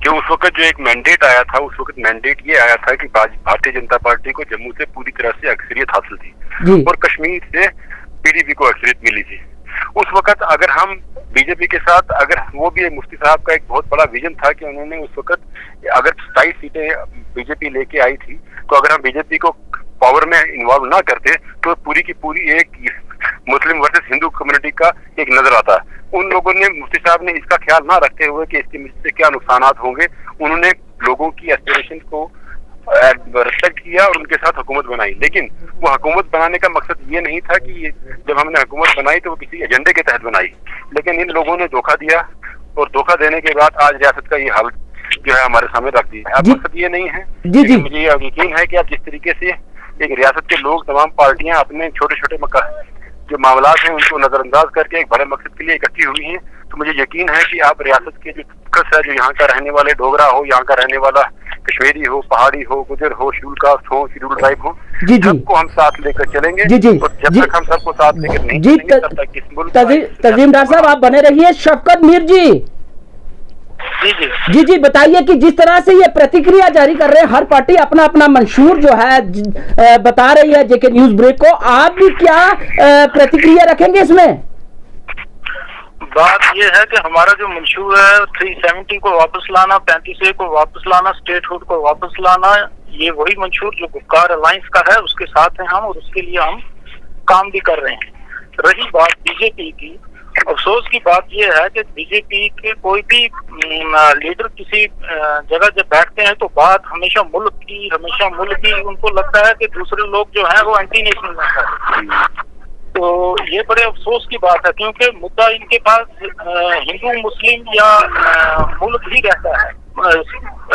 कि उस वक्त जो एक मैंडेट आया था, उस वक्त मैंडेट ये आया था कि भारतीय जनता पार्टी को जम्मू से पूरी तरह से अक्सरियत हासिल थी और कश्मीर से पीडीपी को अक्सरियत मिली थी। उस वक्त अगर हम बीजेपी के साथ, अगर वो भी मुफ्ती साहब का एक बहुत बड़ा विजन था कि उन्होंने उस वक्त अगर 27 सीटें बीजेपी लेके आई थी, तो अगर हम बीजेपी को पावर में इन्वॉल्व ना करते तो पूरी की पूरी एक मुस्लिम वर्सेस हिंदू कम्युनिटी का एक नजर आता। उन लोगों ने, मुफ्ती साहब ने इसका ख्याल ना रखते हुए कि इसके से क्या नुकसानात होंगे, उन्होंने लोगों की एस्पिरेशन को रिस्पेक्ट किया और उनके साथ हुकूमत बनाई। लेकिन वो हुकूमत बनाने का मकसद ये नहीं था कि जब हमने हुकूमत बनाई तो वो किसी एजेंडे के तहत बनाई, लेकिन इन लोगों ने धोखा दिया और धोखा देने के बाद आज रियासत का ये हाल जो है हमारे सामने रख दिया। अब मकसद ये नहीं है, मुझे यकीन है कि आप जिस तरीके से एक रियासत के लोग, तमाम पार्टियां अपने छोटे छोटे जो मामलात हैं उनको नजरअंदाज करके एक बड़े मकसद के लिए इकट्ठी हुई हैं, तो मुझे यकीन है कि आप रियासत के जो कस है, जो यहाँ का रहने वाले डोगरा हो, यहाँ का रहने वाला कश्मीरी हो, पहाड़ी हो, गुजर हो, शेड्यूल कास्ट हो, शेड्यूल ट्राइब हो, सबको हम साथ लेकर चलेंगे। और जब तक हम सबको साथ लेकर नहीं चलेंगे तब तक इस मुल्क तजीम डॉक्टर साहब आप बने रहिए। शफकत मीर जी, जी बताइए कि जिस तरह से ये प्रतिक्रिया जारी कर रहे हैं, हर पार्टी अपना अपना मंशूर जो है बता रही है जेके न्यूज ब्रेक को, आप भी क्या प्रतिक्रिया रखेंगे इसमें? बात यह है कि हमारा जो मंशूर है 370 को वापस लाना, 35A को वापस लाना, स्टेटहुड को वापस लाना, ये वही मंशूर जो गुफ्कार अलायंस का है उसके साथ हैं हम, और उसके लिए हम काम भी कर रहे हैं। रही बात बीजेपी की, अफसोस की बात यह है कि बीजेपी के कोई भी लीडर किसी जगह जब बैठते हैं तो बात हमेशा मुल्क की, उनको लगता है कि दूसरे लोग जो हैं वो एंटी नेशनल है। तो ये बड़े अफसोस की बात है, क्योंकि मुद्दा इनके पास हिंदू मुस्लिम या मुल्क ही रहता है।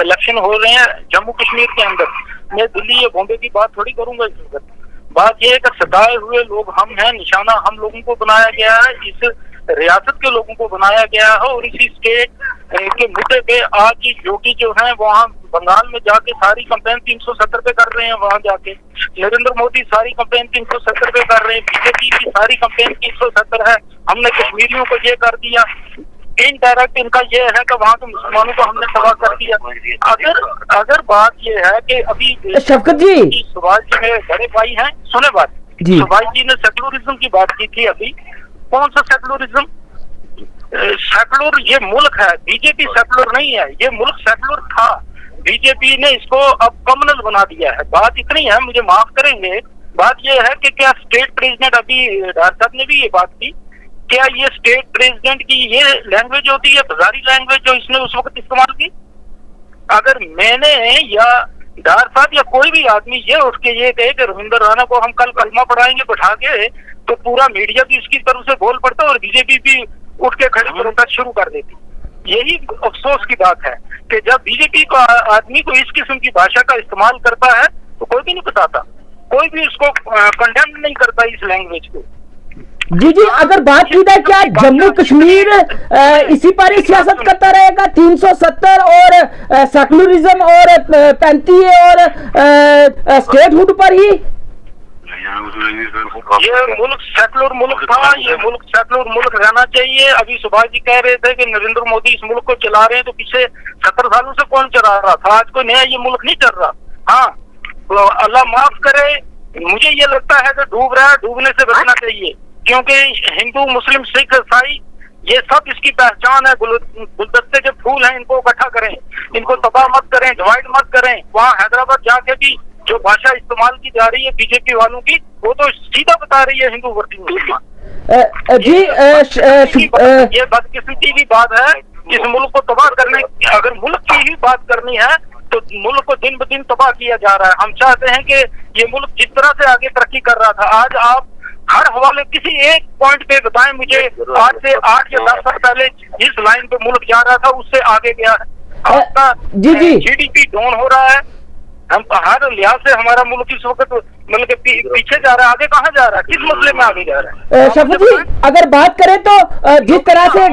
इलेक्शन हो रहे हैं जम्मू कश्मीर के अंदर, मैं दिल्ली या बॉम्बे की बात थोड़ी करूंगा इस वक्त। बात यह है कि सताए हुए लोग हम हैं, निशाना हम लोगों को बनाया गया है, इस रियासत के लोगों को बनाया गया है, और इसी स्टेट के मुद्दे पे आज योगी जो है वहाँ बंगाल में जाके सारी कंपेन 370 पे कर रहे हैं, वहां जाके नरेंद्र मोदी सारी कंपेन 370 पे कर रहे हैं, बीजेपी की सारी कंपेन 370 है। हमने कश्मीरियों को ये कर दिया, इनडायरेक्ट इनका ये है कि वहाँ के मुसलमानों को हमने तबाह कर दिया। अगर बात ये है कि अभी शफकत जी, सुभाष जी मेरे बड़े भाई हैं, सुने बात, जी। भाई जी ने सेकुलरिज्म की बात की थी अभी, कौन सा सेकुलरिज्म? सेकुलर ये मुल्क है, बीजेपी सेकुलर नहीं है, ये मुल्क सेकुलर था, बीजेपी ने इसको अब कम्युनल बना दिया है। बात इतनी है, मुझे माफ करेंगे, बात ये है कि क्या स्टेट प्रेसिडेंट, अभी डार साहब ने भी ये बात की, क्या ये स्टेट प्रेसिडेंट की ये लैंग्वेज होती है, बाजारी लैंग्वेज जो इसने उस वक्त इस्तेमाल की? अगर मैंने या डार साहब या कोई भी आदमी ये उठ के ये कहे कि रविंद्र राणा को हम कल कलमा पढ़ाएंगे बैठा के, तो पूरा मीडिया भी इसकी तरफ से बोल पड़ता और बीजेपी भी उठ के खड़ी प्रोटेस्ट शुरू कर देती। यही अफसोस की बात है कि जब बीजेपी का आदमी को इस किस्म की भाषा का इस्तेमाल करता है तो कोई भी नहीं बताता, कोई भी उसको कंडेम नहीं करता इस लैंग्वेज को। जी जी, अगर बात की जाए क्या जम्मू कश्मीर इसी पर ही सियासत करता रहेगा? 370 और सेकुलरिज्म और 35 और स्टेटहुड पर ही? ये मुल्क सेकुलर मुल्क था, ये मुल्क सेकुलर मुल्क रहना चाहिए। अभी सुभाष जी कह रहे थे कि नरेंद्र मोदी इस मुल्क को चला रहे हैं, तो पीछे 70 सालों से कौन चला रहा था? आज कोई नया ये मुल्क नहीं चल रहा। हाँ, तो अल्लाह माफ करे, मुझे ये लगता है कि डूब रहा है, डूबने से बचना चाहिए, क्योंकि हिंदू मुस्लिम सिख ईसाई ये सब इसकी पहचान है। गुलदस्ते के फूल हैं, इनको इकट्ठा करें, इनको तबाह मत करें, डिवाइड मत करें। वहाँ हैदराबाद जाके भी जो भाषा इस्तेमाल की जा रही है बीजेपी वालों की, वो तो सीधा बता रही है हिंदू वर्दी मुसलमान। जी ये बदकिस्मती की बात है। इस मुल्क को तबाह करने, अगर मुल्क की ही बात करनी है तो मुल्क को दिन ब दिन तबाह किया जा रहा है। हम चाहते हैं कि ये मुल्क जिस तरह से आगे तरक्की कर रहा था, आज आप हर हवाले किसी एक पॉइंट पे बताएं मुझे, आज से 8 या 10 साल पहले जिस लाइन पे मुल्क जा रहा था उससे आगे गया है। आपका GDP डाउन हो रहा है, हम हर लिहाज से हमारा मुल्क इस वक्त मतलब पीछे जा रहा है। आगे कहाँ जा रहा है, किस मसले में आगे जा रहा है? शफी जी, अगर बात करें तो जिस तरह से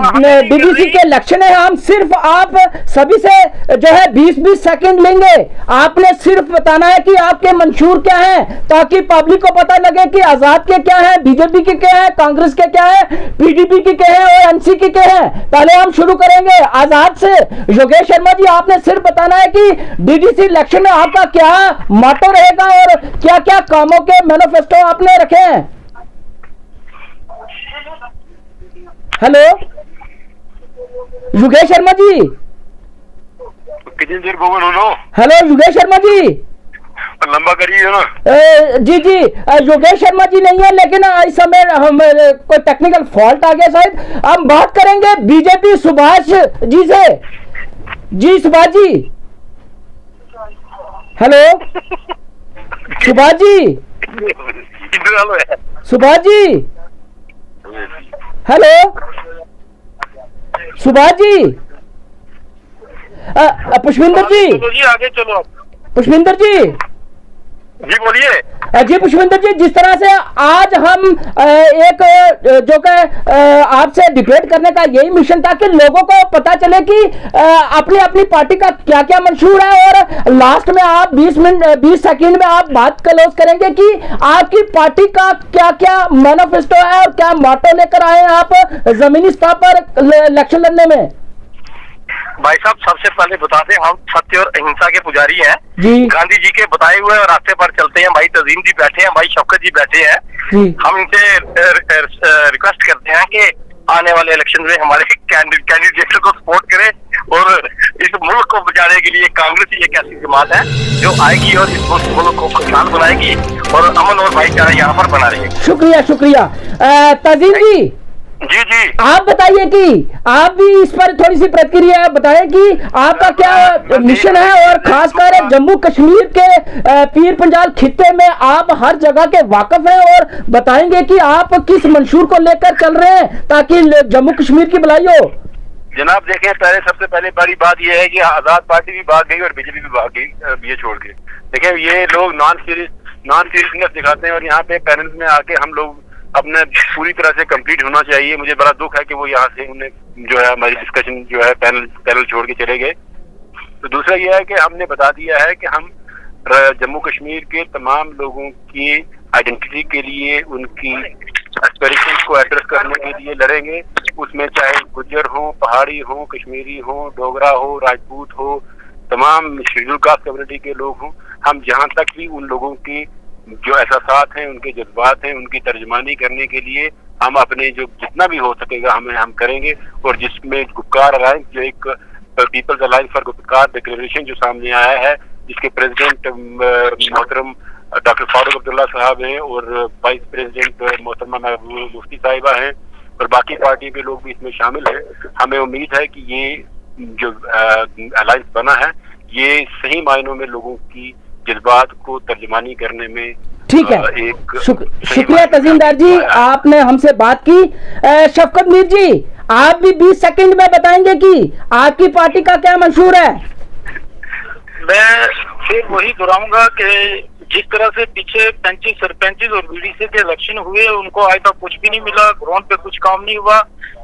DDC के इलेक्शन है, हम सिर्फ आप सभी से जो है 20-20 सेकंड लेंगे। आपने सिर्फ बताना है कि आपके मंशूर क्या हैं, ताकि पब्लिक को पता लगे कि आजाद के क्या है, बीजेपी के क्या है, कांग्रेस के क्या है, PDP के क्या है और NC के क्या है। पहले हम शुरू करेंगे आजाद से। योगेश शर्मा जी, आपने सिर्फ बताना है कि DDC इलेक्शन में आपका क्या मोटो रहेगा और क्या क्या कामों के मैनिफेस्टो आपने रखे हैं। हेलो योगेश शर्मा जी। कितनी देर बोगन हो? हेलो योगेश शर्मा जी, लंबा करिए ना। जी जी, योगेश शर्मा जी नहीं है, लेकिन इस समय हम कोई टेक्निकल फॉल्ट आ गया शायद। हम बात करेंगे बीजेपी सुभाष जी से। जी सुभाष जी, हेलो सुभाष जी, सुभाष जी, हेलो सुभाष जी, पुष्पिंदर जी, आगे चलो आप। पुष्पिंदर जी, जी बोलिए। जी पुष्पिंदर जी, जिस तरह से आज हम एक जो कि आपसे डिबेट करने का यही मिशन था कि लोगों को पता चले कि अपनी अपनी पार्टी का क्या क्या मंशूर है, और लास्ट में आप 20 सेकंड में आप बात क्लोज करेंगे कि आपकी पार्टी का क्या क्या मैनिफेस्टो है और क्या मोटो लेकर आए हैं आप जमीनी स्तर पर इलेक्शन लड़ने में। भाई साहब, सबसे पहले बता दें, हम सत्य और अहिंसा के पुजारी हैं जी। गांधी जी के बताए हुए रास्ते पर चलते हैं। भाई तजीम जी बैठे हैं, भाई शौकत जी बैठे हैं जी। हम इनसे रिक्वेस्ट करते हैं कि आने वाले इलेक्शन में हमारे कैंडिडेट को सपोर्ट करें और इस मुल्क को बचाने के लिए कांग्रेस ही एक ऐसी जमात है जो आएगी और इस मुल्क को खुशहाल बनाएगी और अमन और भाईचारा यहाँ पर बना रहेगी। शुक्रिया शुक्रिया। तजीम जी, जी जी, आप बताइए कि आप भी इस पर थोड़ी सी प्रतिक्रिया बताएं कि आपका क्या मिशन है, और खासकर जम्मू कश्मीर के पीर पंजाल खित्ते में आप हर जगह के वाकिफ हैं, और बताएंगे कि आप किस मंशूर को लेकर चल रहे हैं ताकि जम्मू कश्मीर की भलाई हो। जनाब देखें, सबसे पहले बड़ी बात यह है कि आजाद पार्टी भी भाग गई और बीजेपी भी भाग गई ये छोड़ के। देखिए, ये लोग नॉन सीरियसनेस दिखाते हैं और यहाँ पे पैनल में आके हम लोग अपने पूरी तरह से कंप्लीट होना चाहिए। मुझे बड़ा दुख है कि वो यहाँ से उन्हें जो है हमारी डिस्कशन जो है पैनल छोड़ के चले गए। तो दूसरा यह है कि हमने बता दिया है कि हम जम्मू कश्मीर के तमाम लोगों की आइडेंटिटी के लिए, उनकी एस्पिरेशंस को एड्रेस करने के लिए लड़ेंगे। उसमें चाहे गुज्जर हो, पहाड़ी हो, कश्मीरी हो, डोगरा हो, राजपूत हो, तमाम शेड्यूल कास्ट कम्युनिटी के लोग हों, हम जहाँ तक भी उन लोगों की जो एहसासात हैं, उनके जज्बात हैं, उनकी तर्जमानी करने के लिए हम अपने जो जितना भी हो सकेगा हम करेंगे। और जिसमें गुपकार अलायंस, जो एक People's Alliance for Gupkar Declaration जो सामने आया है, जिसके प्रेसिडेंट मोहतरम डॉक्टर फारूक अब्दुल्ला साहब हैं और वाइस प्रेसिडेंट मोहतरमा महबूबा मुफ्ती साहिबा हैं और बाकी पार्टी के लोग भी इसमें शामिल हैं। हमें उम्मीद है कि ये जो अलायंस बना है, ये सही मायनों में लोगों की जज्बात को तर्जमानी करने में ठीक है। शुक्रिया तहसीलदार जी, आपने हमसे बात की। शफकत मीर जी, आप भी 20 सेकंड में बताएंगे कि आपकी पार्टी का क्या मंशूर है? मैं फिर वही दोहराऊंगा कि जिस तरह से पीछे 35 सरपंच और बीडीसी के इलेक्शन हुए, उनको आज तक कुछ भी नहीं मिला, ग्राउंड पे कुछ काम नहीं हुआ।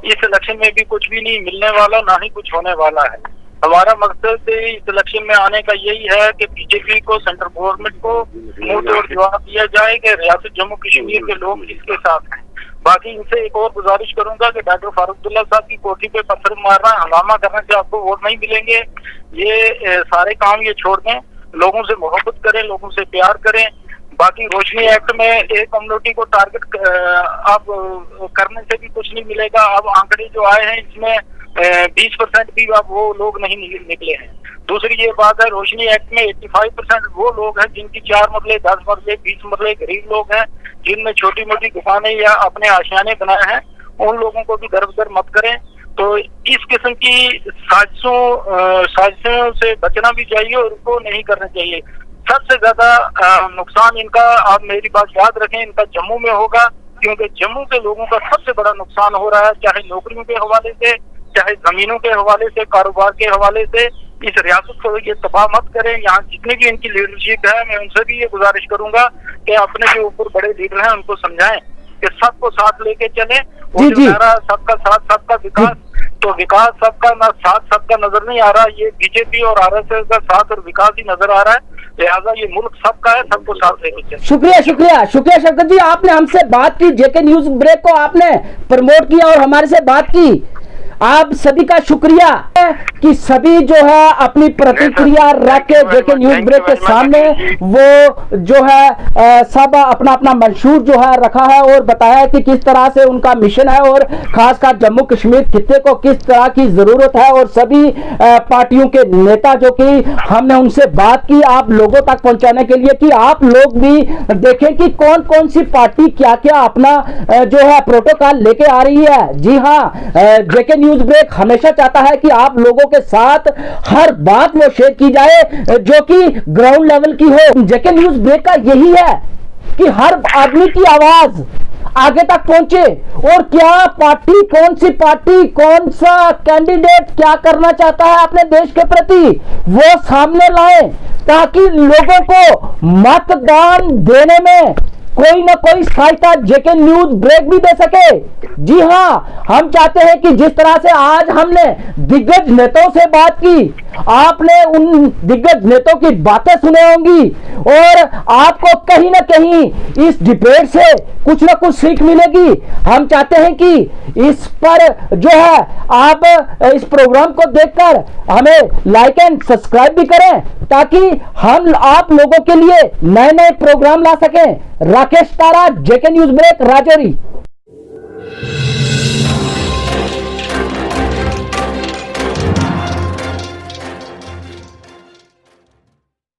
इस इलेक्शन में भी कुछ भी नहीं मिलने वाला, ना ही कुछ होने वाला है। हमारा मकसद इस इलेक्शन में आने का यही है कि बीजेपी को, सेंट्रल गवर्नमेंट को मुंह तोड़ जवाब दिया जाए कि रियासत जम्मू कश्मीर के लोग इसके साथ हैं। बाकी इनसे एक और गुजारिश करूंगा कि डॉक्टर फारूक अब्दुल्ला साहब की कोठी पे पत्थर मारना, हंगामा करने से आपको वोट नहीं मिलेंगे। ये सारे काम ये छोड़ दें, लोगों से मोहब्बत करें, लोगों से प्यार करें। बाकी रोशनी एक्ट में एक कम्युनिटी को टारगेट आप करने से भी कुछ नहीं मिलेगा। अब आंकड़े जो आए हैं इसमें 20% भी अब वो लोग नहीं निकले हैं। दूसरी ये बात है, रोशनी एक्ट में 85% वो लोग हैं जिनकी 4 मरले, 10 मरले, 20 मरले गरीब लोग हैं, जिनमें छोटी मोटी दुकानें या अपने आशियाने बनाए हैं। उन लोगों को भी दर मत करें। तो इस किस्म की साजिशों से बचना भी चाहिए और उनको नहीं करना चाहिए। सबसे ज्यादा नुकसान इनका, आप मेरी बात याद रखें, इनका जम्मू में होगा, क्योंकि जम्मू के लोगों का सबसे बड़ा नुकसान हो रहा है, चाहे नौकरियों के हवाले से, चाहे जमीनों के हवाले से, कारोबार के हवाले से। इस रियासत को ये तबाह मत करें। यहाँ जितनी भी इनकी लीडरशिप है, मैं उनसे भी ये गुजारिश करूंगा कि अपने जो ऊपर बड़े लीडर हैं उनको समझाएं कि सबको साथ लेके चले। सबका साथ सबका विकास, तो विकास सबका ना साथ सबका नजर नहीं आ रहा, ये बीजेपी और आरएसएस का साथ और विकास ही नजर आ रहा है। लिहाजा ये मुल्क सबका है, सबको साथ लेके चले। शुक्रिया शफकत जी, आपने हमसे बात की, जेके न्यूज ब्रेक को आपने प्रमोट किया और हमारे से बात की। आप सभी का शुक्रिया कि सभी जो है अपनी प्रतिक्रिया रख के जेके न्यूज ब्रेक के सामने वो जो है सब अपना अपना मंशूर जो है रखा है और बताया कि किस तरह से उनका मिशन है और खासकर जम्मू कश्मीर खित्ते को किस तरह की जरूरत है। और सभी पार्टियों के नेता जो कि हमने उनसे बात की आप लोगों तक पहुंचाने के लिए कि आप लोग भी देखें कि कौन कौन सी पार्टी क्या क्या अपना जो है प्रोटोकॉल लेके आ रही है। जी हाँ, जेके न्यूज ब्रेक हमेशा चाहता है कि आप लोगों के साथ हर बात वो शेयर की जाए जो कि ग्राउंड लेवल की हो। जेके न्यूज ब्रेक का यही है कि हर आदमी की आवाज आगे तक पहुंचे और क्या पार्टी, कौन सी पार्टी, कौन सा कैंडिडेट क्या करना चाहता है अपने देश के प्रति, वो सामने लाए ताकि लोगों को मतदान देने में कोई ना कोई सहायता जेके न्यूज ब्रेक भी दे सके। जी हाँ, हम चाहते हैं कि जिस तरह से आज हमने दिग्गज नेताओं से बात की, आपने उन दिग्गज नेताओं की बातें सुने होंगी और आपको कहीं ना कहीं इस डिबेट से कुछ ना कुछ सीख मिलेगी। हम चाहते हैं कि इस पर जो है आप इस प्रोग्राम को देखकर हमें लाइक एंड सब्सक्राइब भी करें ताकि हम आप लोगों के लिए नए नए प्रोग्राम ला सकें। राकेश तारा, जेके न्यूज ब्रेक, राजौरी।